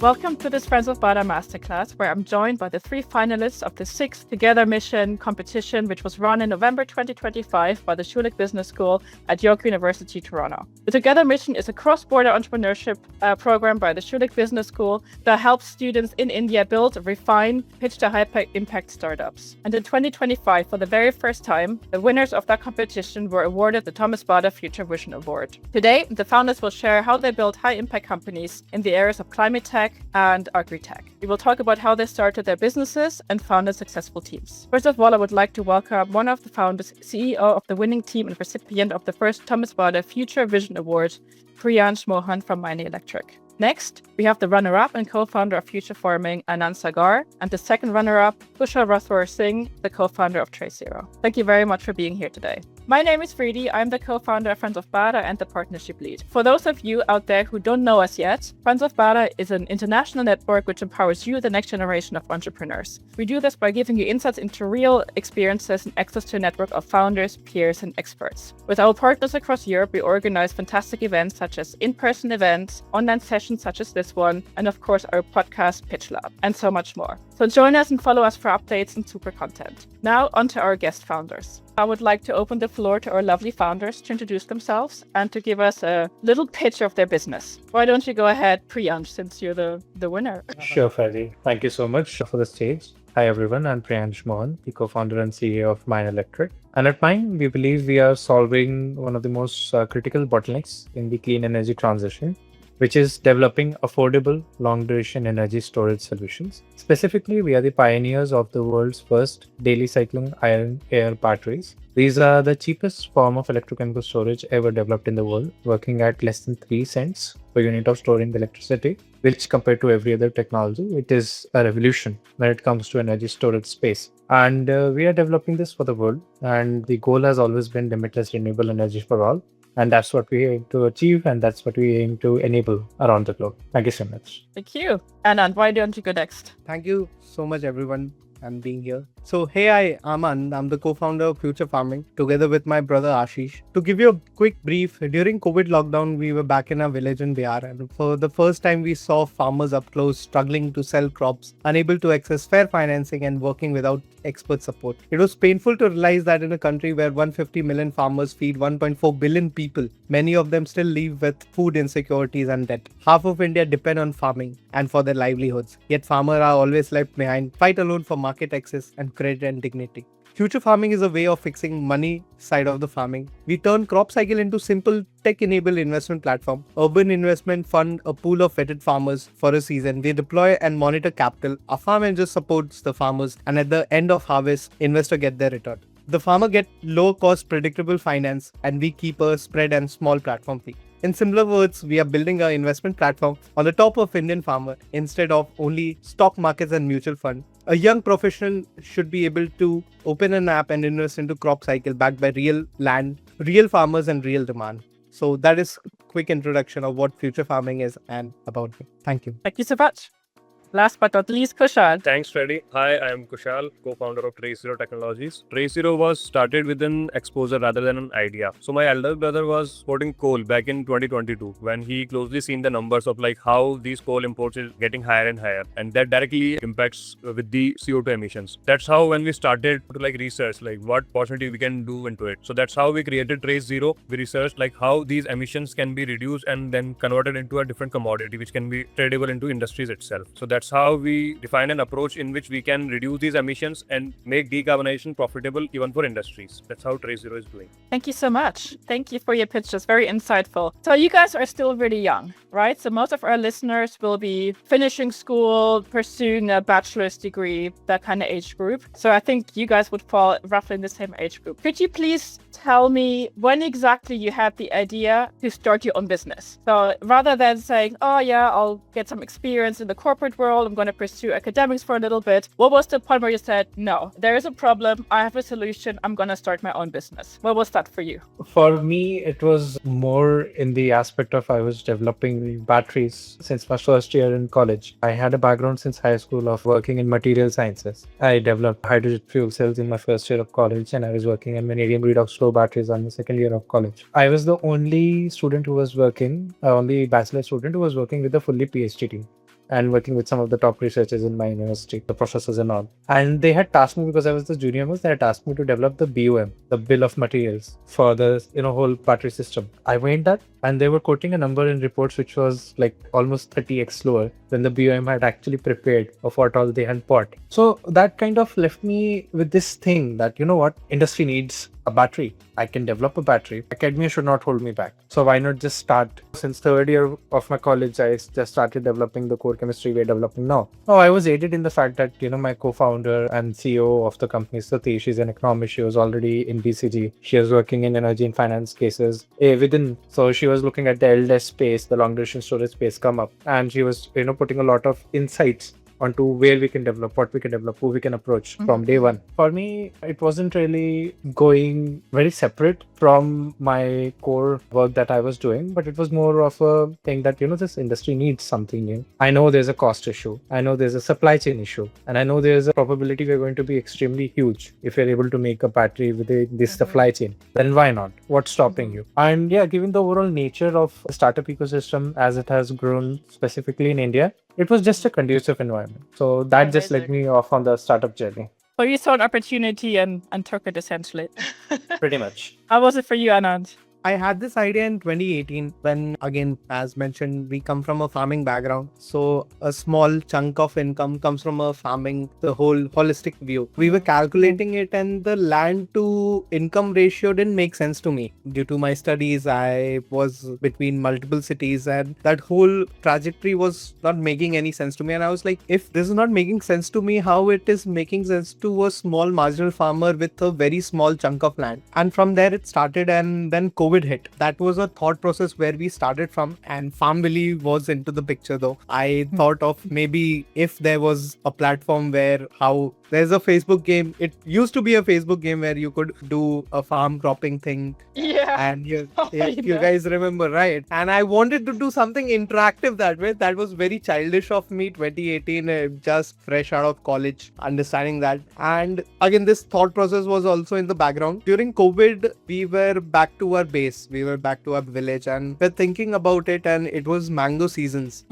Welcome to this Friends of Bata Masterclass, where I'm joined by the three finalists of the sixth Together Mission competition, which was run in November 2025 by the Schulich Business School at York University, Toronto. The Together Mission is a cross-border entrepreneurship program by the Schulich Business School that helps students in India build, refine, pitch to high-impact startups. And in 2025, for the very first time, the winners of that competition were awarded the Thomas Bata Future Vision Award. Today, the founders will share how they build high-impact companies in the areas of climate tech and agri-tech. We will talk about how they started their businesses and founded successful teams. First of all, I would like to welcome one of the founders, CEO of the winning team and recipient of the first Thomas Bata Future Vision Award, Priyansh Mohan from MEINE Electric. Next, we have the runner-up and co-founder of Future Farming, Anand Sagar, and the second runner-up, Kushal Rathore Singh, the co-founder of TraceXero. Thank you very much for being here today. My name is Friedi. I'm the co-founder of Friends of Bata and the partnership lead. For those of you out there who don't know us yet, Friends of Bata is an international network which empowers you, the next generation of entrepreneurs. We do this by giving you insights into real experiences and access to a network of founders, peers, and experts. With our partners across Europe, we organize fantastic events such as in-person events, online sessions such as this one, and of course our podcast Pitch Lab, and so much more. So join us and follow us for updates and super content. Now on to our guest founders. I would like to open the floor to our lovely founders to introduce themselves and to give us a little pitch of their business. Why don't you go ahead, Priyansh, since you're the winner? Sure, Freddy. Thank you so much for the stage. Hi, everyone. I'm Priyansh Mohan, the co-founder and CEO of MEINE Electric. And at MEINE, we believe we are solving one of the most critical bottlenecks in the clean energy transition, which is developing affordable long-duration energy storage solutions. Specifically, we are the pioneers of the world's first daily cycling iron-air batteries. These are the cheapest form of electrochemical storage ever developed in the world, working at less than 3 cents per unit of storing electricity, which compared to every other technology, it is a revolution when it comes to energy storage space. And we are developing this for the world. And the goal has always been limitless renewable energy for all. And that's what we aim to achieve, and that's what we aim to enable around the globe. Thank you so much. Thank you. Anand, why don't you go next? Thank you so much, everyone, and being here. So, I'm Anand. I'm the co-founder of Future Farming, together with my brother Ashish. To give you a quick brief, during COVID lockdown, we were back in our village in Bihar, and for the first time, we saw farmers up close struggling to sell crops, unable to access fair financing, and working without expert support. It was painful to realize that in a country where 150 million farmers feed 1.4 billion people, many of them still live with food insecurities and debt. Half of India depend on farming and for their livelihoods, yet farmers are always left behind, fight alone for market access and credit and dignity. Future farming is a way of fixing money side of the farming. We turn crop cycle into simple tech-enabled investment platform. Urban investment fund a pool of vetted farmers for a season. We deploy and monitor capital. Our farm engine supports the farmers, and at the end of harvest, investor get their return. The farmer get low cost predictable finance, and we keep a spread and small platform fee. In similar words, we are building an investment platform on the top of Indian farmer instead of only stock markets and mutual fund. A young professional should be able to open an app and invest into crop cycle backed by real land, real farmers and real demand. So that is a quick introduction of what future farming is and about me. Thank you. Thank you so much. Last but not least, Kushal. Thanks, Freddy. Hi, I am Kushal, co-founder of TraceXero Technologies. TraceXero was started with an exposure rather than an idea. So my elder brother was importing coal back in 2022 when he closely seen the numbers of like how these coal imports is getting higher and higher, and that directly impacts with the CO2 emissions. That's how when we started to like research like what opportunity we can do into it. So that's how we created TraceXero. We researched like how these emissions can be reduced and then converted into a different commodity which can be tradable into industries itself. So that's how we define an approach in which we can reduce these emissions and make decarbonization profitable even for industries. That's how TraceXero is doing. Thank you so much. Thank you for your pitch. It's very insightful. So you guys are still really young, right? So most of our listeners will be finishing school, pursuing a bachelor's degree, that kind of age group. So I think you guys would fall roughly in the same age group. Could you please tell me when exactly you had the idea to start your own business? So rather than saying, oh yeah, I'll get some experience in the corporate world, I'm going to pursue academics for a little bit. What was the point where you said, no, there is a problem, I have a solution, I'm going to start my own business? What was that for you? For me, it was more in the aspect of I was developing batteries since my first year in college. I had a background since high school of working in material sciences. I developed hydrogen fuel cells in my first year of college, and I was working in vanadium redox flow batteries on the second year of college. I was the only student who was working, only bachelor student who was working with a fully PhD team. and working with some of the top researchers in my university, the professors and all. And they had tasked me, because I was the junior most, they had tasked me to develop the BOM, the bill of materials for the whole battery system. I made that, and they were quoting a number in reports which was like almost 30x lower than the BOM had actually prepared of what all they had bought. So that kind of left me with this thing that, you know what, industry needs a battery. I can develop a battery. Academia should not hold me back. So why not just start? Since third year of my college, I just started developing the core chemistry we're developing now. Oh, I was aided in the fact that, my co-founder and CEO of the company, Satish, she's an economist. She was already in BCG. She was working in energy and finance cases so she was looking at the LDES space, the long duration storage space come up. And she was, putting a lot of insights onto where we can develop, what we can develop, who we can approach from day one. For me, it wasn't really going very separate from my core work that I was doing, but it was more of a thing that, this industry needs something new. I know there's a cost issue. I know there's a supply chain issue. And I know there's a probability we're going to be extremely huge if we're able to make a battery with this supply chain. Then why not? What's stopping you? And yeah, given the overall nature of the startup ecosystem as it has grown specifically in India, it was just a conducive environment. So that just led me off on the startup journey. So you saw an opportunity and took it essentially. Pretty much. How was it for you, Anand? I had this idea in 2018 when, again, as mentioned, we come from a farming background. So a small chunk of income comes from a farming, the whole holistic view. We were calculating it and the land to income ratio didn't make sense to me. Due to my studies, I was between multiple cities and that whole trajectory was not making any sense to me. And I was like, if this is not making sense to me, how it is making sense to a small marginal farmer with a very small chunk of land? And from there it started, and then COVID hit. That was a thought process where we started from, and Farmville was into the picture though. I thought of maybe if there was a platform where there's a Facebook game. It used to be a Facebook game where you could do a farm cropping thing. Yeah. And you guys remember, right? And I wanted to do something interactive that way. That was very childish of me, 2018, just fresh out of college, understanding that. And again, this thought process was also in the background. During COVID, we were back to our base. We were back to our village and we're thinking about it, and it was mango seasons.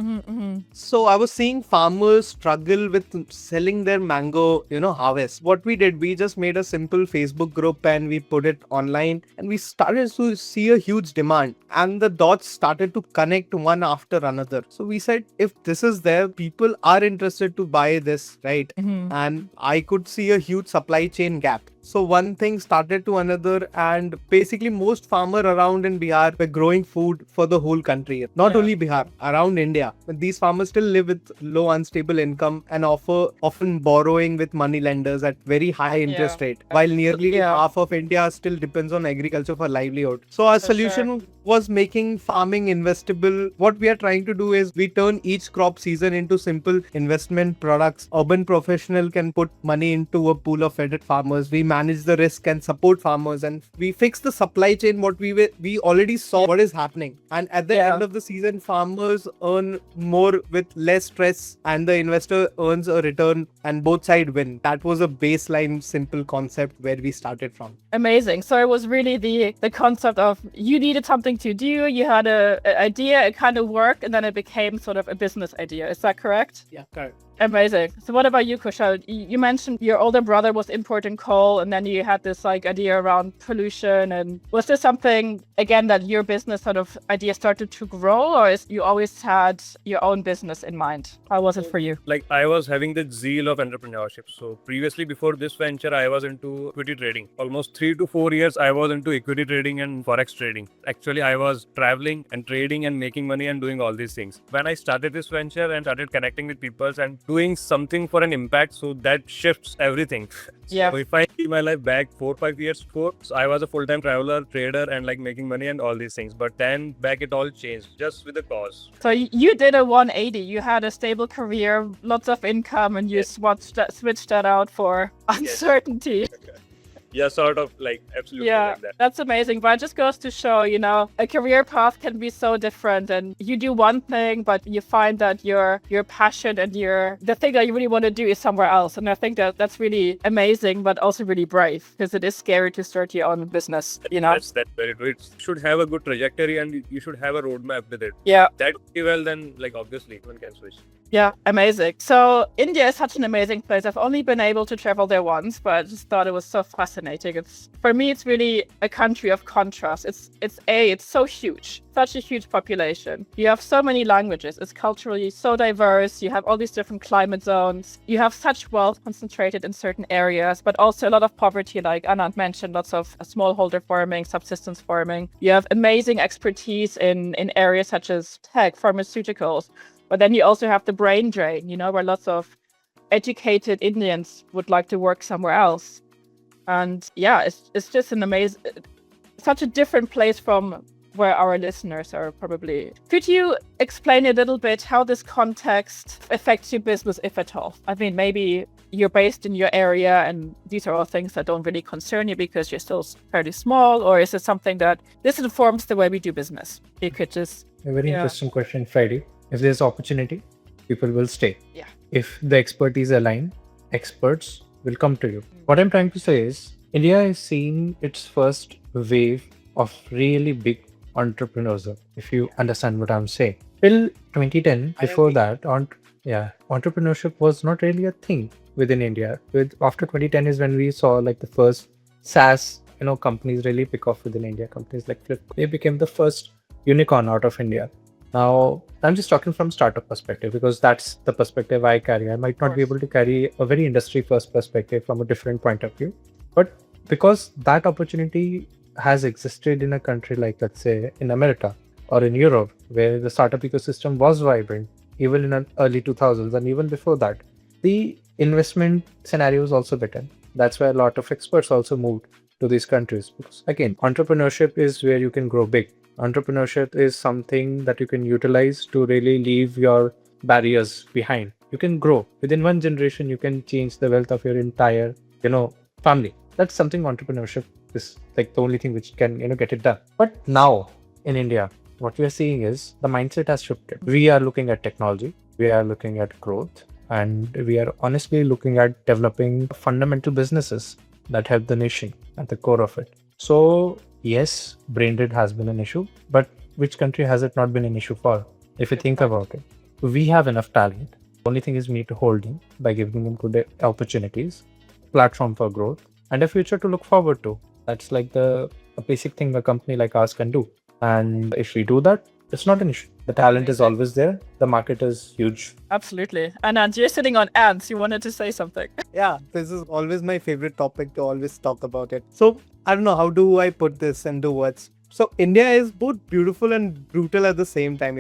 So I was seeing farmers struggle with selling their mango, harvest. What we did, we just made a simple Facebook group and we put it online, and we started to see a huge demand, and the dots started to connect one after another. So we said, if this is there, people are interested to buy this, right? And I could see a huge supply chain gap. So one thing started to another, and basically most farmers around in Bihar were growing food for the whole country. Not only Bihar, around India. But these farmers still live with low unstable income and often borrowing with money lenders at very high interest rate, while nearly half of India still depends on agriculture for livelihood. So our solution was making farming investable. What we are trying to do is we turn each crop season into simple investment products. Urban professional can put money into a pool of fed farmers. We manage the risk and support farmers, and we fix the supply chain. What we already saw what is happening, and at the end of the season, farmers earn more with less stress, and the investor earns a return, and both sides win. That was a baseline simple concept where we started from. Amazing. So it was really the concept of you needed something to do, you had an idea, it kind of worked, and then it became sort of a business idea. Is that correct? Yeah, correct. Amazing. So what about you, Kushal? You mentioned your older brother was importing coal, and then you had this idea around pollution. And was this something, again, that your business sort of idea started to grow, or you always had your own business in mind? How was it for you? I was having the zeal of entrepreneurship. So previously, before this venture, I was into equity trading. Almost 3 to 4 years, I was into equity trading and forex trading. Actually, I was traveling and trading and making money and doing all these things. When I started this venture and started connecting with people and doing something for an impact, so that shifts everything. Yeah. So if I see my life back 4-5 years before, so I was a full-time traveler, trader, and making money and all these things. But then back it all changed just with the cause. So you did a 180. You had a stable career, lots of income, and you switched that out for uncertainty. Yeah, sort of absolutely like that. That's amazing. But it just goes to show, a career path can be so different, and you do one thing, but you find that your passion and the thing that you really want to do is somewhere else. And I think that's really amazing, but also really brave, because it is scary to start your own business, That's very true. It should have a good trajectory, and you should have a roadmap with it. Yeah. That well, then obviously one can switch. Yeah, amazing. So India is such an amazing place. I've only been able to travel there once, but I just thought it was so fascinating. It's for me, it's really a country of contrast. It's so huge, such a huge population. You have so many languages. It's culturally so diverse. You have all these different climate zones. You have such wealth concentrated in certain areas, but also a lot of poverty, like Anand mentioned, lots of smallholder farming, subsistence farming. You have amazing expertise in areas such as tech, pharmaceuticals. But then you also have the brain drain, where lots of educated Indians would like to work somewhere else. And yeah, it's just such a different place from where our listeners are probably. Could you explain a little bit how this context affects your business, if at all? I mean, maybe you're based in your area and these are all things that don't really concern you because you're still fairly small, or is it something that this informs the way we do business? You could just... A very interesting question, Friday. If there's opportunity, people will stay. Yeah. If the expertise align, experts will come to you. What I'm trying to say is, India is seeing its first wave of really big entrepreneurs, if you understand what I'm saying. Till 2010, before that, entrepreneurship was not really a thing within India. After 2010 is when we saw like the first SaaS, companies really pick off within India. Companies like Flip, they became the first unicorn out of India. Now, I'm just talking from startup perspective because that's the perspective I carry. I might not be able to carry a very industry first perspective from a different point of view. But because that opportunity has existed in a country like, let's say, in America or in Europe, where the startup ecosystem was vibrant, even in the early 2000s and even before that, the investment scenario is also better. That's why a lot of experts also moved to these countries. Because again, entrepreneurship is where you can grow big. Entrepreneurship is something that you can utilize to really leave your barriers behind. You can grow. Within one generation, you can change the wealth of your entire, family. That's something entrepreneurship is like the only thing which can, get it done. But now in India, what we are seeing is the mindset has shifted. We are looking at technology. We are looking at growth. And we are honestly looking at developing fundamental businesses that help the nation at the core of it. So yes, brain drain has been an issue, but which country has it not been an issue for? If you think about it, we have enough talent. The only thing is we need to hold them by giving them good opportunities, platform for growth, and a future to look forward to. That's like a basic thing a company like ours can do. And if we do that, it's not an issue. The talent is always there. The market is huge. Absolutely. Anand, you're sitting on ants. You wanted to say something. Yeah, this is always my favorite topic to always talk about it. So I don't know, how do I put this into words? So India is both beautiful and brutal at the same time,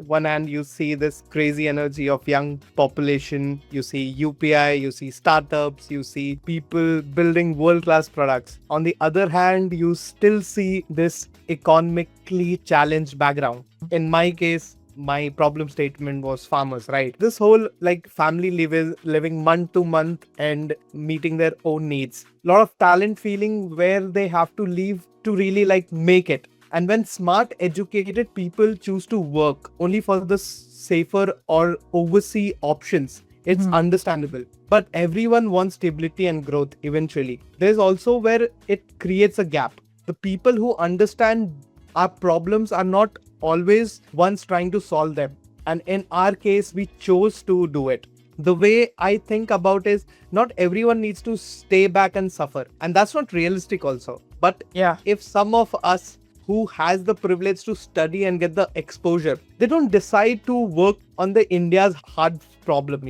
One hand, you see this crazy energy of young population, you see UPI, you see startups, you see people building world-class products. On the other hand, you still see this economically challenged background. In my case, my problem statement was farmers, right? This whole like family living month to month and meeting their own needs. A lot of talent feeling where they have to leave to really like make it. And when smart, educated people choose to work only for the safer or oversee options, it's understandable. But everyone wants stability and growth eventually. There's also where it creates a gap. The people who understand our problems are not always ones trying to solve them. And in our case, we chose to do it. The way I think about is not everyone needs to stay back and suffer. And that's not realistic also. But if some of us who has the privilege to study and get the exposure, they don't decide to work on the India's hard problem,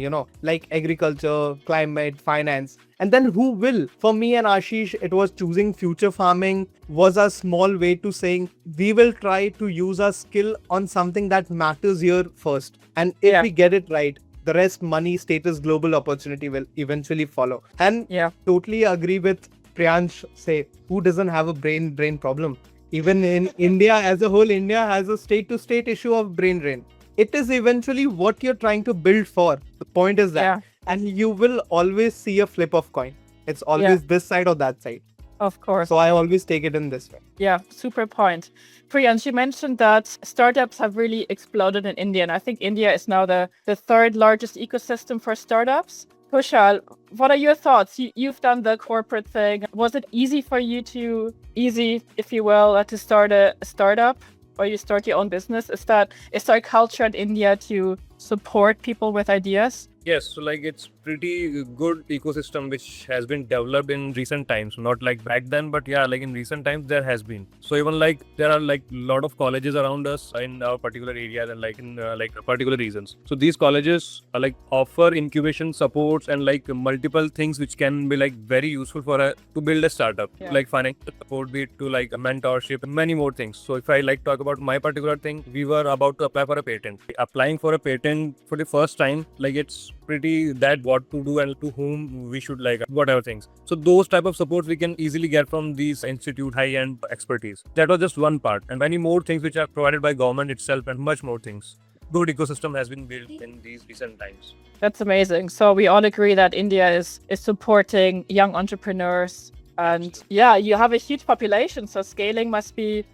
like agriculture, climate, finance. And then who will? For me and Ashish, it was choosing future farming was a small way to saying we will try to use our skill on something that matters here first. And if we get it right, the rest, money, status, global opportunity will eventually follow. And totally agree with Priyansh, say, who doesn't have a brain drain problem? Even in India as a whole, India has a state-to-state issue of brain drain. It is eventually what you're trying to build for. The point is that. Yeah. And you will always see a flip of coin. It's always this side or that side. Of course. So I always take it in this way. Yeah, super point. Priyansh, you mentioned that startups have really exploded in India. And I think India is now the third largest ecosystem for startups. Kushal, what are your thoughts? You've done the corporate thing. Was it easy for you if you will, to start a startup or you start your own business? Is there a culture in India to support people with ideas? Yes, so like it's pretty good ecosystem which has been developed in recent times. Not like back then, but yeah, like in recent times there has been. So even like there are like lot of colleges around us in our particular areas and like in like particular regions. So these colleges are like offer incubation supports and like multiple things which can be like very useful for to build a startup. Yeah. Like financial support, be it to like a mentorship, and many more things. So if I like talk about my particular thing, we were about to apply for a patent. Applying for a patent for the first time, like it's pretty that what to do and to whom we should like whatever things. So those type of supports we can easily get from these institute high-end expertise. That was just one part, and many more things which are provided by government itself and much more things. Good ecosystem has been built in these recent times. That's amazing. So we all agree that India is supporting young entrepreneurs, and yeah, you have a huge population, so scaling must be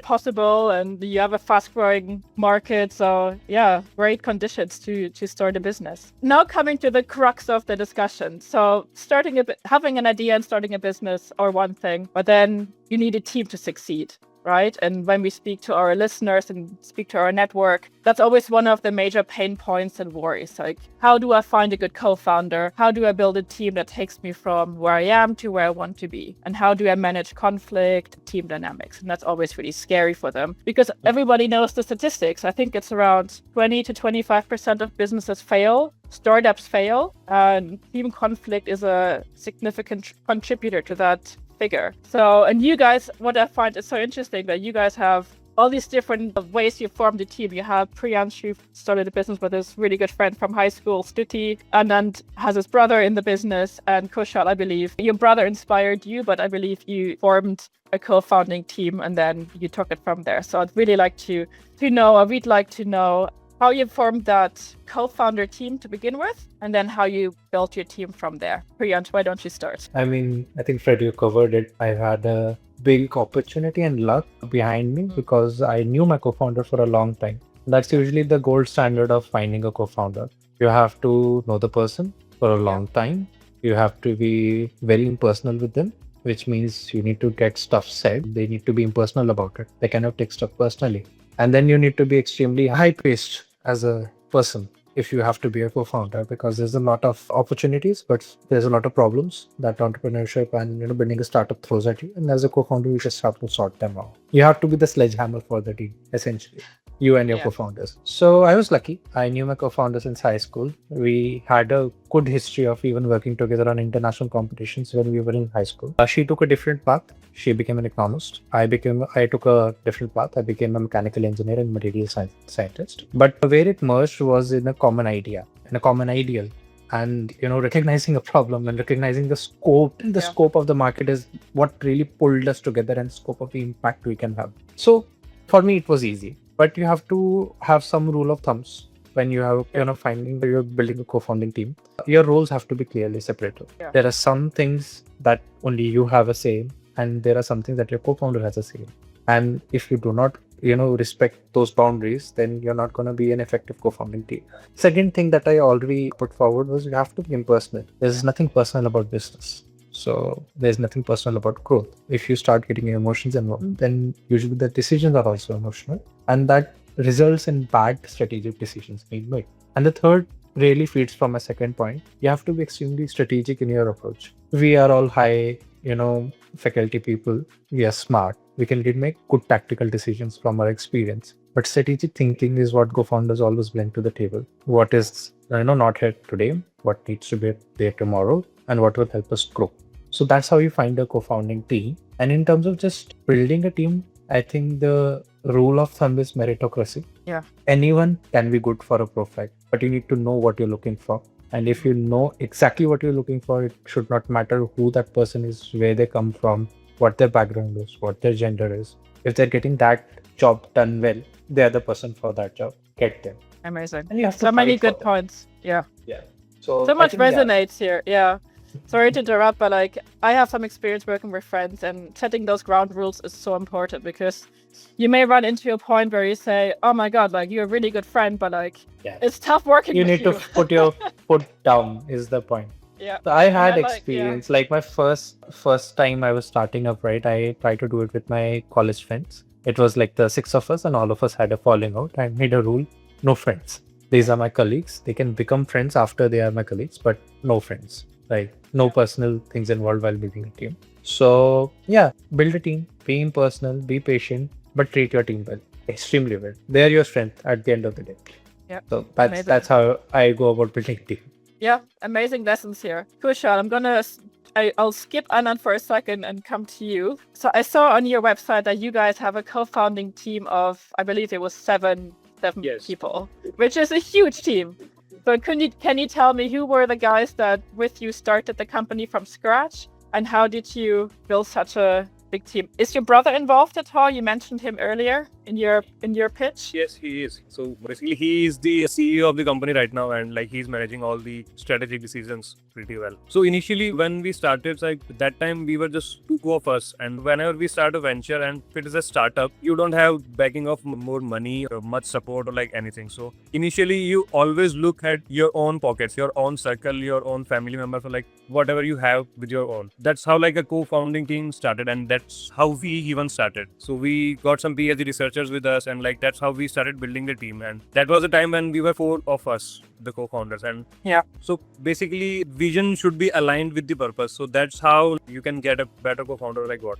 possible, and you have a fast growing market. So yeah, great conditions to start a business. Now coming to the crux of the discussion. So having an idea and starting a business are one thing, but then you need a team to succeed. Right. And when we speak to our listeners and speak to our network, that's always one of the major pain points and worries. Like, how do I find a good co-founder? How do I build a team that takes me from where I am to where I want to be? And how do I manage conflict, team dynamics? And that's always really scary for them because everybody knows the statistics. I think it's around 20 to 25% of businesses fail. Startups fail, and team conflict is a significant contributor to that figure. So, and you guys, what I find is so interesting that you guys have all these different ways you formed a team. You have Priyansh, who started a business with his really good friend from high school, Stuti. Anand has his brother in the business, and Kushal, I believe your brother inspired you, but I believe you formed a co-founding team and then you took it from there. So I'd really like to know, or we'd like to know how you formed that co-founder team to begin with, and then how you built your team from there. Priyansh, why don't you start? I mean, I think Fred, you covered it. I've had a big opportunity and luck behind me because I knew my co-founder for a long time. That's usually the gold standard of finding a co-founder. You have to know the person for a long time. You have to be very impersonal with them, which means you need to get stuff said. They need to be impersonal about it. They cannot take stuff personally. And then you need to be extremely high-paced as a person if you have to be a co-founder, because there's a lot of opportunities, but there's a lot of problems that entrepreneurship and building a startup throws at you. And as a co-founder, you just have to sort them out. You have to be the sledgehammer for the team, essentially. You and your co-founders. So I was lucky. I knew my co-founder since high school. We had a good history of even working together on international competitions when we were in high school. She took a different path. She became an economist. I took a different path. I became a mechanical engineer and material scientist. But where it merged was in a common idea, in a common ideal. And recognizing a problem and recognizing the scope of the market is what really pulled us together, and scope of the impact we can have. So for me, it was easy. But you have to have some rule of thumbs when you have, you're building a co-founding team. Your roles have to be clearly separated. Yeah. There are some things that only you have a say, and there are some things that your co-founder has a say. And if you do not, respect those boundaries, then you're not going to be an effective co-founding team. Second thing that I already put forward was you have to be impersonal. There's nothing personal about business. So there's nothing personal about growth. If you start getting your emotions involved, then usually the decisions are also emotional, and that results in bad strategic decisions being made. And the third really feeds from a second point. You have to be extremely strategic in your approach. We are all high, faculty people. We are smart. We can make good tactical decisions from our experience. But strategic thinking is what co-founders always bring to the table. What is not here today, what needs to be there tomorrow, and what will help us grow. So that's how you find a co-founding team. And in terms of just building a team, I think the rule of thumb is meritocracy. Yeah. Anyone can be good for a profile, but you need to know what you're looking for. And if you know exactly what you're looking for, it should not matter who that person is, where they come from, what their background is, what their gender is. If they're getting that job done well, they're the person for that job. Get them. Amazing. And you have to so many good them. points. Yeah. Yeah. So much resonates here. Yeah. Sorry to interrupt, but I have some experience working with friends, and setting those ground rules is so important, because you may run into a point where you say, oh my God, you're a really good friend, but it's tough working with you. You need to put your foot down is the point. Yeah. So I had experience, my first time I was starting up, right? I tried to do it with my college friends. It was the 6 of us, and all of us had a falling out. I made a rule, no friends. These are my colleagues. They can become friends after they are my colleagues, but no friends. Like no personal things involved while building a team. So yeah, build a team, be impersonal, be patient, but treat your team well, extremely well. They are your strength at the end of the day. Yeah. So Amazing. that's how I go about building a team. Yeah, amazing lessons here. Kushal, I'll skip Anand for a second and come to you. So I saw on your website that you guys have a co-founding team of, I believe it was seven Yes. people, which is a huge team. So can you tell me who were the guys that with you started the company from scratch, and how did you build such a big team? Is your brother involved at all? You mentioned him earlier in your pitch. Yes, he is. So basically, he is the CEO of the company right now, and like he's managing all the strategic decisions pretty well. So initially, when we started, like that time we were just two of us, and whenever we start a venture and if it is a startup, you don't have backing of more money or much support or like anything. So initially, you always look at your own pockets, your own circle, your own family members, or like whatever you have with your own. That's how like a co-founding team started, and that's how we even started. So we got some PhD researchers with us, and like that's how we started building the team. And that was the time when we were four of us, the co-founders. And yeah, so basically vision should be aligned with the purpose. So that's how you can get a better co-founder like what.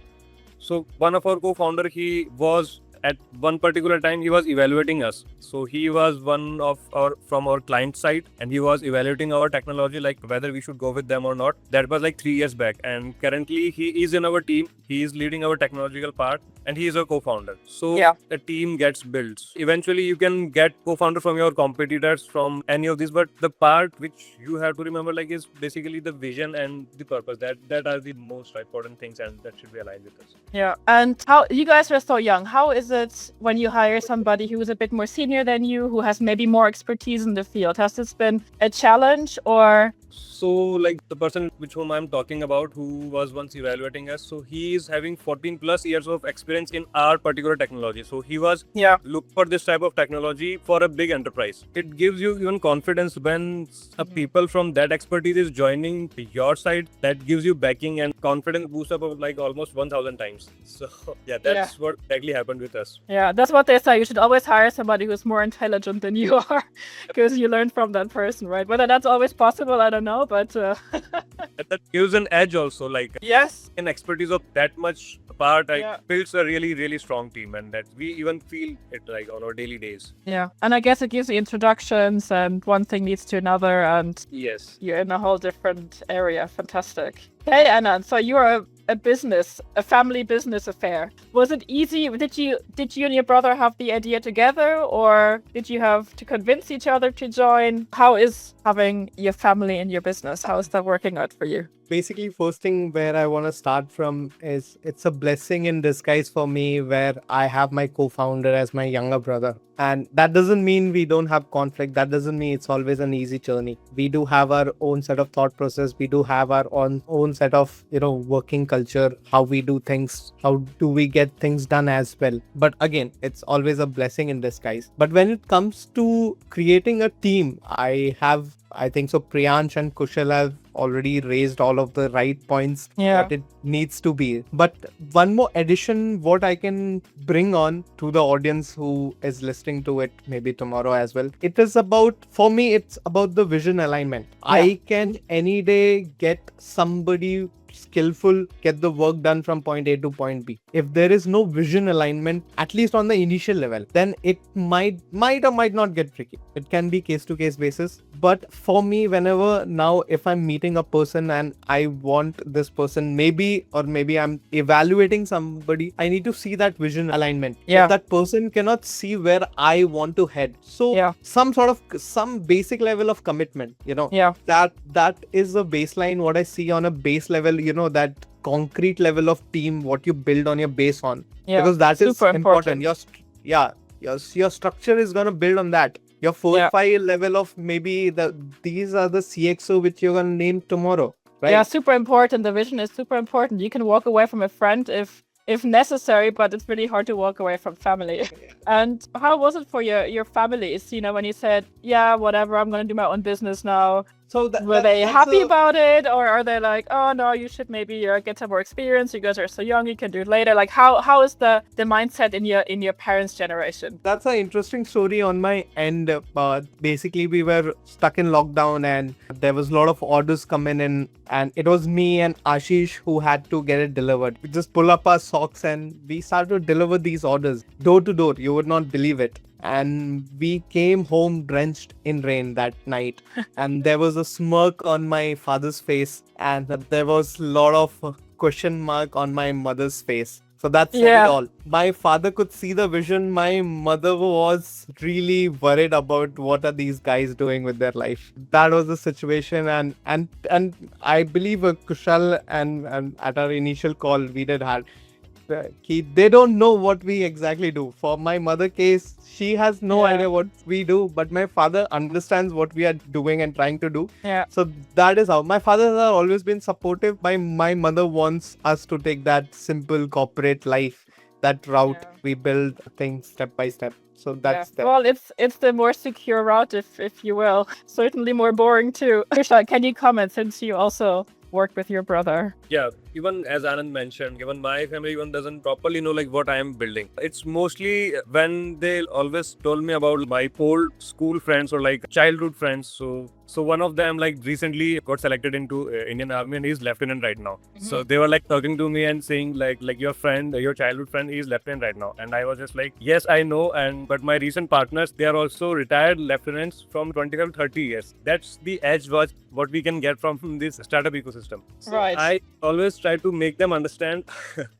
So one of our co-founder, he was at one particular time he was evaluating us. So he was one of our from our client side, and he was evaluating our technology, like whether we should go with them or not. That was like 3 years back, and currently he is in our team. He is leading our technological part, and he is a co-founder. So Yeah. the team gets built. Eventually you can get co-founder from your competitors, from any of these, but the part which you have to remember like is basically the vision and the purpose. That are the most important things, and that should be aligned with us. Yeah. And how you guys are so young? How is it when you hire somebody who is a bit more senior than you, who has maybe more expertise in the field? Has this been a challenge or? So like the person with whom I'm talking about, who was once evaluating us, so he is having 14 plus years of experience in our particular technology. So he was Yeah. look for this type of technology for a big enterprise. It gives you even confidence when a people from that expertise is joining your side. That gives you backing and confidence boost up of like almost 1000 times. So yeah, that's what exactly happened with us. Yeah, that's what they say. You should always hire somebody who's more intelligent than you are, because you learn from that person, right? Whether that's always possible, I don't know, but And that gives an edge also, like yes. an expertise of that much part, like Yeah. builds a really, really strong team, and that we even feel it like on our daily days. Yeah, and I guess it gives you introductions, and one thing leads to another, and Yes. you're in a whole different area. Fantastic. Hey, Anand, so you're a business, a family business affair. Was it easy? Did you and your brother have the idea together, or did you have to convince each other to join? How is having your family in your business? How is that working out for you? Basically, first thing where I want to start from is it's a blessing in disguise for me where I have my co-founder as my younger brother. And that doesn't mean we don't have conflict. That doesn't mean it's always an easy journey. We do have our own set of thought process. We do have our own set of, working culture, how we do things, how do we get things done as well. But again, it's always a blessing in disguise. But when it comes to creating a team, I think so Priyansh and Kushal have already raised all of the right points that it needs to be. But one more addition, what I can bring on to the audience who is listening to it maybe tomorrow as well. For me, it's about the vision alignment. I can any day get somebody skillful, get the work done from point A to point B. If there is no vision alignment, at least on the initial level, then it might or might not get tricky. It can be case to case basis. But for me, whenever now, if I'm meeting a person and I want this person, maybe I'm evaluating somebody, I need to see that vision alignment. Yeah. If that person cannot see where I want to head. So some basic level of commitment, that is the baseline, what I see on a base level, that concrete level of team, what you build on your base on. Yeah. Because that is Super important. Your structure is going to build on that. Your 4-5 level of maybe these are the CXO which you're going to name tomorrow, right? Yeah, super important. The vision is super important. You can walk away from a friend if necessary, but it's really hard to walk away from family. And how was it for your family? When you said, yeah, whatever, I'm going to do my own business now. So Were they happy about it, or are they like, oh no, you should maybe get some more experience? You guys are so young, you can do it later. Like, how is the mindset in your parents' generation? That's an interesting story on my end. Basically, we were stuck in lockdown and there was a lot of orders coming in, and it was me and Ashish who had to get it delivered. We just pull up our socks and we started to deliver these orders door to door. You would not believe it. And we came home drenched in rain that night, and there was a smirk on my father's face, and there was a lot of question mark on my mother's face. So that said it all. My father could see the vision. My mother was really worried about what are these guys doing with their life. That was the situation, and I believe Kushal and at our initial call we did had. They don't know what we exactly do. For my mother case, she has no idea what we do, but my father understands what we are doing and trying to do. Yeah. So that is how my father has always been supportive. My mother wants us to take that simple corporate life, that route. We build things step by step. So that's that. Well, it's the more secure route, if you will. Certainly more boring too. Kushal, can you comment, since you also work with your brother? Yeah, even as Anand mentioned, even my family even doesn't properly know like what I am building. It's mostly when they always told me about my old school friends or like childhood friends. So one of them like recently got selected into Indian Army and he's lieutenant right now. So they were like talking to me and saying like your friend, your childhood friend, is lieutenant right now. And I was just like, yes, I know. But my recent partners, they are also retired lieutenants from 25 30 years. That's the edge what we can get from this startup ecosystem. So Right. I always try to make them understand.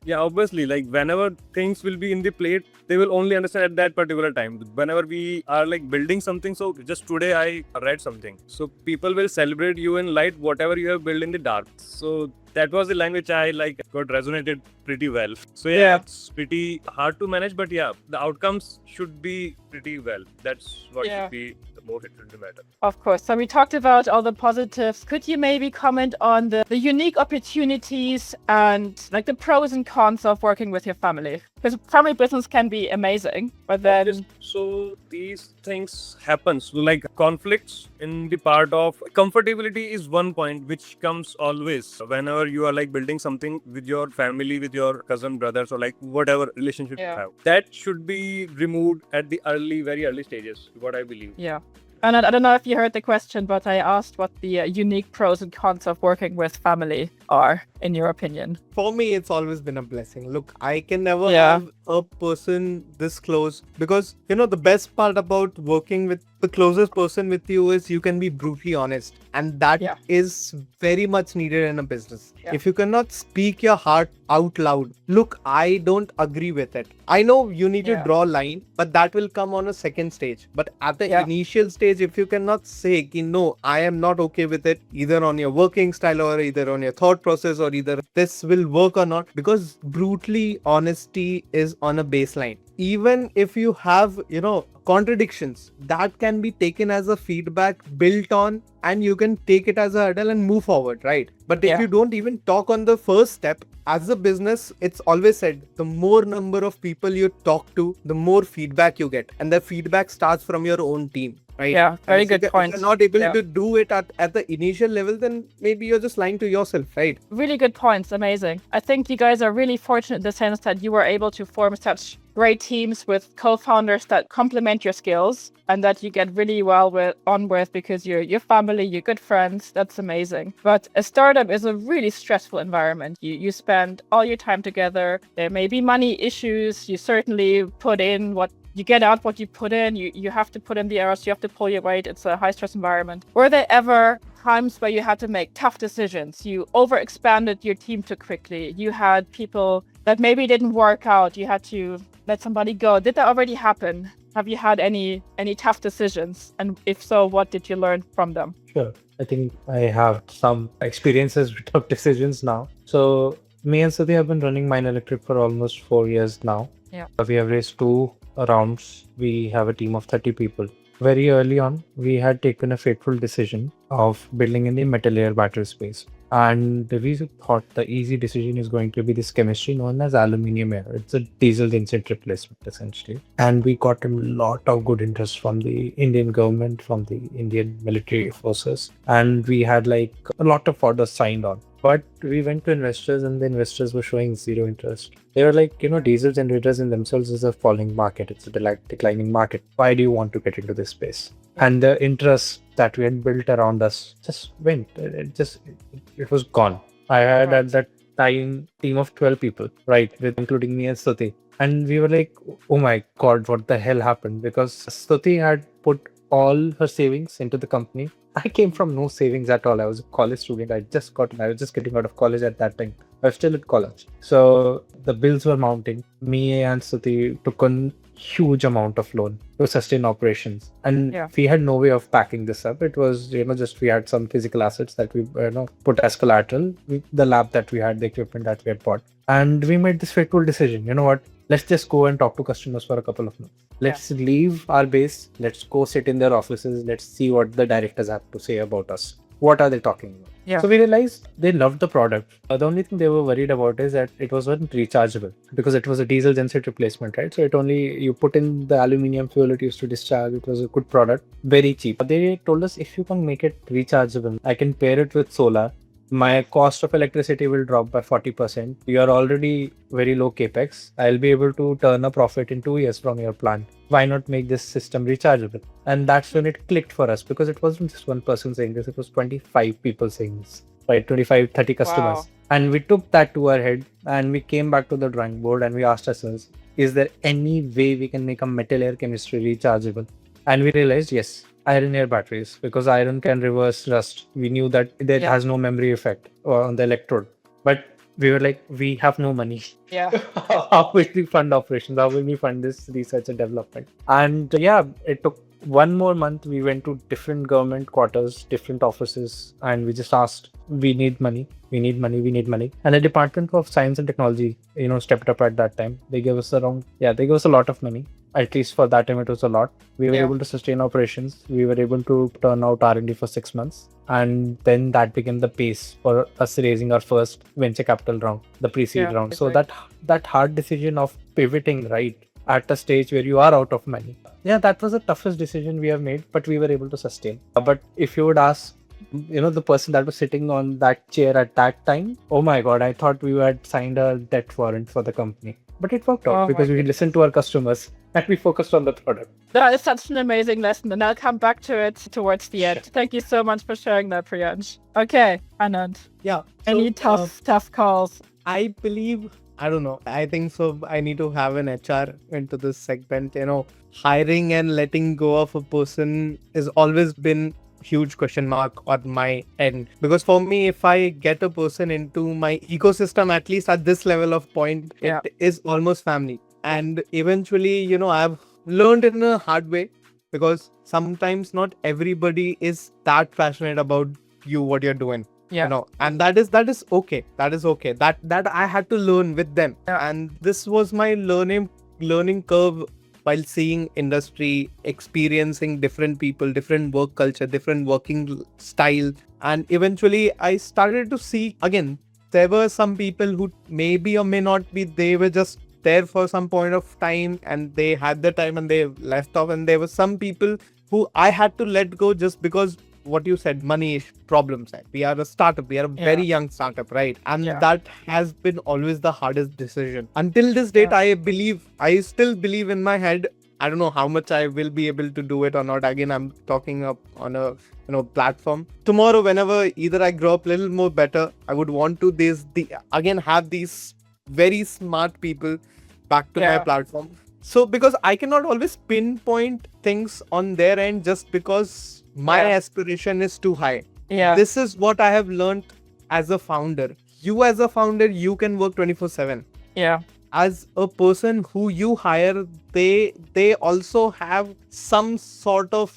Yeah, obviously, like whenever things will be in the plate, they will only understand at that particular time. Whenever we are like building something, so just today I read something. So people will celebrate you in light, whatever you have built in the dark. So that was the line which I like got resonated pretty well. So yeah, it's pretty hard to manage, but yeah, the outcomes should be pretty well. That's what should be the most it should matter. Of course. So we talked about all the positives. Could you maybe comment on the unique opportunities and like the pros and cons of working with your family? Because family business can be amazing, but then so these things happen. So like conflicts in the part of comfortability is one point which comes always whenever you are like building something with your family, with your cousin, brothers, or like whatever relationship you have. That should be removed at the very early stages, what I believe. Yeah. And I don't know if you heard the question, but I asked what the unique pros and cons of working with family are, in your opinion. For me, it's always been a blessing. Look, I can never have a person this close because, the best part about working with the closest person with you is you can be brutally honest. And that is very much needed in a business. If you cannot speak your heart out loud, look, I don't agree with it. I know you need to draw a line, but that will come on a second stage. But at the initial stage, if you cannot say, no, I am not okay with it, either on your working style or either on your thought process or either this will work or not, because brutally honesty is on a baseline. Even if you have, contradictions, that can be taken as a feedback, built on, and you can take it as a hurdle and move forward, right? But if you don't even talk on the first step, as a business, it's always said, the more number of people you talk to, the more feedback you get. And the feedback starts from your own team, right? Yeah, very good point. If you're not able to do it at the initial level, then maybe you're just lying to yourself, right? Really good points. Amazing. I think you guys are really fortunate in the sense that you were able to form such great teams with co-founders that complement your skills and that you get really well on with because you're your family, you're good friends. That's amazing. But a startup is a really stressful environment. You spend all your time together. There may be money issues. You certainly put in what you get out what you put in. You have to put in the hours. You have to pull your weight. It's a high stress environment. Were there ever times where you had to make tough decisions? You overexpanded your team too quickly. You had people that maybe didn't work out. You had to let somebody go. Did that already happen? Have you had any tough decisions? And if so, what did you learn from them? Sure. I think I have some experiences with tough decisions now. So me and Sati have been running MEINE Electric for almost 4 years now. Yeah. We have raised 2 rounds. We have a team of 30 people. Very early on, we had taken a fateful decision of building in the metal layer battery space. And we thought the easy decision is going to be this chemistry known as aluminium air. It's a diesel engine replacement essentially. And we got a lot of good interest from the Indian government, from the Indian military forces. And we had like a lot of orders signed on. But we went to investors and the investors were showing zero interest. They were like, diesel generators in themselves is a falling market. It's a declining market. Why do you want to get into this space? And the interest that we had built around us just went. It was gone. I had at that time team of 12 people, right, with including me and Stuti. And we were like, oh my God, what the hell happened? Because Stuti had put all her savings into the company. I came from no savings at all. I was a college student. I was just getting out of college at that time. I was still at college. So the bills were mounting. Me and Stuti took on huge amount of loan to sustain operations, and we had no way of backing this up. It was just we had some physical assets that we put as collateral, the lab that we had, the equipment that we had bought, and we made this fateful decision. You know what, let's just go and talk to customers for a couple of months. Let's leave our base, let's go sit in their offices, let's see what the directors have to say about us. What are they talking about? So we realized they loved the product. The only thing they were worried about is that it wasn't rechargeable because it was a diesel genset replacement, right? So you put in the aluminium fuel, it used to discharge. It was a good product, very cheap. They told us, if you can make it rechargeable, I can pair it with solar. My cost of electricity will drop by 40%. You are already very low capex. I'll be able to turn a profit in 2 years from your plant. Why not make this system rechargeable? And that's when it clicked for us, because it wasn't just one person saying this, it was 25 people saying this, right? 25, 30 customers. Wow. And we took that to our head and we came back to the drawing board and we asked ourselves, is there any way we can make a metal air chemistry rechargeable? And we realized, yes, iron air batteries, because iron can reverse rust. We knew that it has no memory effect on the electrode. But we were like, we have no money. Yeah. How will we fund operations? How will we fund this research and development? And it took one more month. We went to different government quarters, different offices, and we just asked, we need money. We need money. We need money. And the Department of Science and Technology, stepped up at that time. They gave us a lot of money. At least for that time, it was a lot. We were able to sustain operations. We were able to turn out R&D for 6 months. And then that became the pace for us raising our first venture capital round, the pre-seed round. So that hard decision of pivoting, right, at a stage where you are out of money. Yeah, that was the toughest decision we have made, but we were able to sustain. But if you would ask, the person that was sitting on that chair at that time, oh my God, I thought we had signed a debt warrant for the company. But it worked out because we listened to our customers and we focused on the product. That is such an amazing lesson, and I'll come back to it towards the end. Thank you so much for sharing that, Priyansh. Okay, Anand. Yeah. Any tough calls? I believe, I don't know. I think so. I need to have an HR into this segment. Hiring and letting go of a person has always been huge question mark on my end, because for me, if I get a person into my ecosystem, at least at this level of point, it is almost family. And eventually, I've learned in a hard way, because sometimes not everybody is that passionate about what you're doing. And that is okay. That is okay. That I had to learn with them. And this was my learning curve, while seeing industry, experiencing different people, different work culture, different working style. And eventually I started to see, again, there were some people who maybe or may not be, they were just there for some point of time and they had the time and they left off. And there were some people who I had to let go just because what you said, money problems. We are a startup. We are a very young startup, right? And that has been always the hardest decision. Until this date, I still believe in my head. I don't know how much I will be able to do it or not. Again, I'm talking up on a platform. Tomorrow, whenever either I grow up a little more better, I would want to again have these very smart people back to my platform. So because I cannot always pinpoint things on their end just because my aspiration is too high. This is what I have learned as a founder. You as a founder, you can work 24/7. As a person who you hire, they also have some sort of,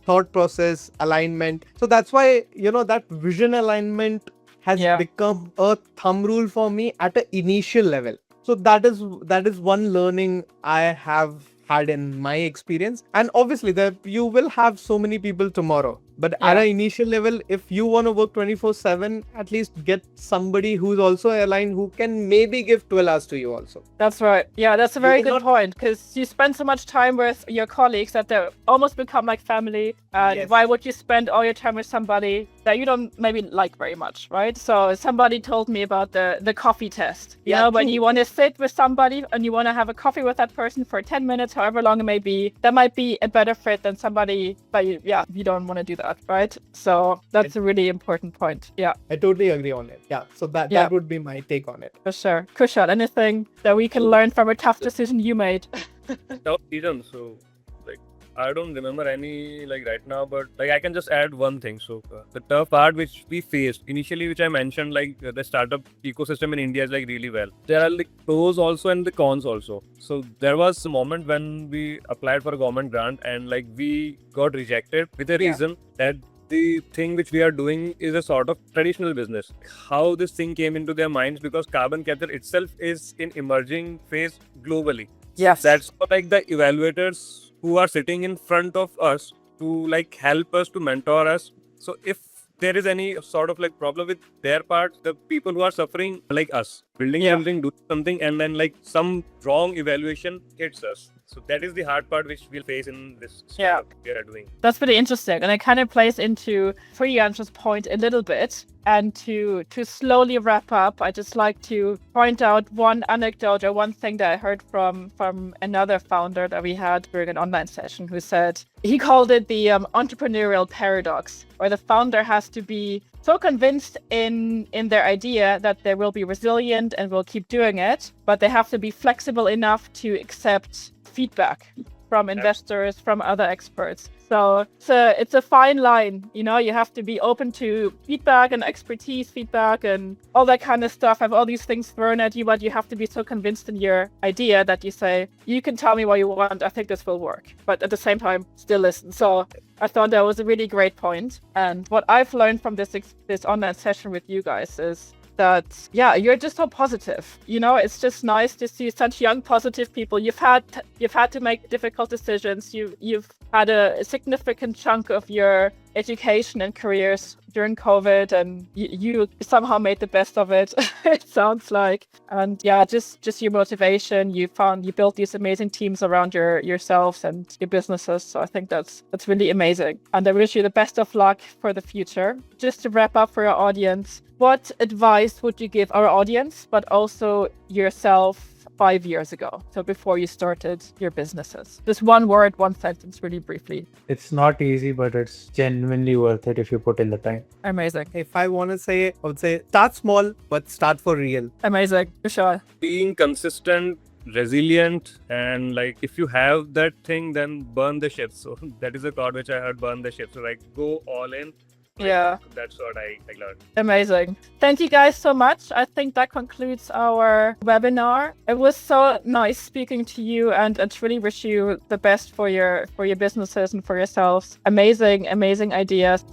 thought process, alignment. So that's why, that vision alignment has become a thumb rule for me at an initial level. So that is one learning I have had in my experience. And obviously you will have so many people tomorrow. But Yeah. at an initial level, if you want to work 24/7, at least get somebody who's also aligned who can maybe give 12 hours to you also. That's right. Yeah, that's a You very will good not- point, because you spend so much time with your colleagues that they almost become like family. And Yes. why would you spend all your time with somebody that you don't maybe like very much, right? So somebody told me about the coffee test. You Yeah, know, when true. you want to sit with somebody and you want to have a coffee with that person for 10 minutes, however long it may be, that might be a better fit than somebody that you don't want to do that, right? So that's a really important point. Yeah, I totally agree on it. Yeah. So that Yeah. would be my take on it. for sure. Kushal, anything that we can learn from a tough decision you made? Tough season. So, like, I don't remember any like right now, but like I can just add one thing. So, the tough part which we faced initially, which I mentioned, like the startup ecosystem in India is like really well. There are like pros also and the cons also. So, there was a moment when we applied for a government grant and like we got rejected with a reason that the thing which we are doing is a sort of traditional business. How this thing came into their minds, because carbon capture itself is in emerging phase globally. Yes. That's what, like the evaluators who are sitting in front of us to like help us, to mentor us. So if there is any sort of like problem with their part, the people who are suffering like us, building Yeah. something, doing something, and then like some wrong evaluation hits us. So that is the hard part which we'll face in this Yeah. startup we are doing. That's really interesting, and it kind of plays into Priyansh's point a little bit. And to slowly wrap up, I just like to point out one anecdote or one thing that I heard from another founder that we had during an online session, who said he called it the entrepreneurial paradox, where the founder has to be so convinced in their idea that they will be resilient and will keep doing it, but they have to be flexible enough to accept feedback from investors, from other experts. So it's a fine line, you know. You have to be open to feedback and expertise feedback and all that kind of stuff. Have all these things thrown at you, but you have to be so convinced in your idea that you say, you can tell me what you want, I think this will work, but at the same time still listen. So I thought that was a really great point. And what I've learned from this online session with you guys is that, yeah, you're just so positive. You know, it's just nice to see such young, positive people. You've had to make difficult decisions. You've had a significant chunk of your education and careers during COVID, and you somehow made the best of it. It sounds like. And yeah, just your motivation. You built these amazing teams around yourselves and your businesses. So I think that's really amazing. And I wish you the best of luck for the future. Just to wrap up for our audience, what advice would you give our audience, but also yourself 5 years ago? So before you started your businesses. Just one word, one sentence, really briefly. It's not easy, but it's genuinely worth it if you put in the time. Amazing. If I want to say, I would say start small, but start for real. Amazing. Kushal. Being consistent, resilient, and like if you have that thing, then burn the ship. So that is a quote which I heard: burn the ship. So like go all in. Yeah. That's what I learned. Amazing. Thank you guys so much. I think that concludes our webinar. It was so nice speaking to you, and I truly wish you the best for your businesses and for yourselves. Amazing ideas.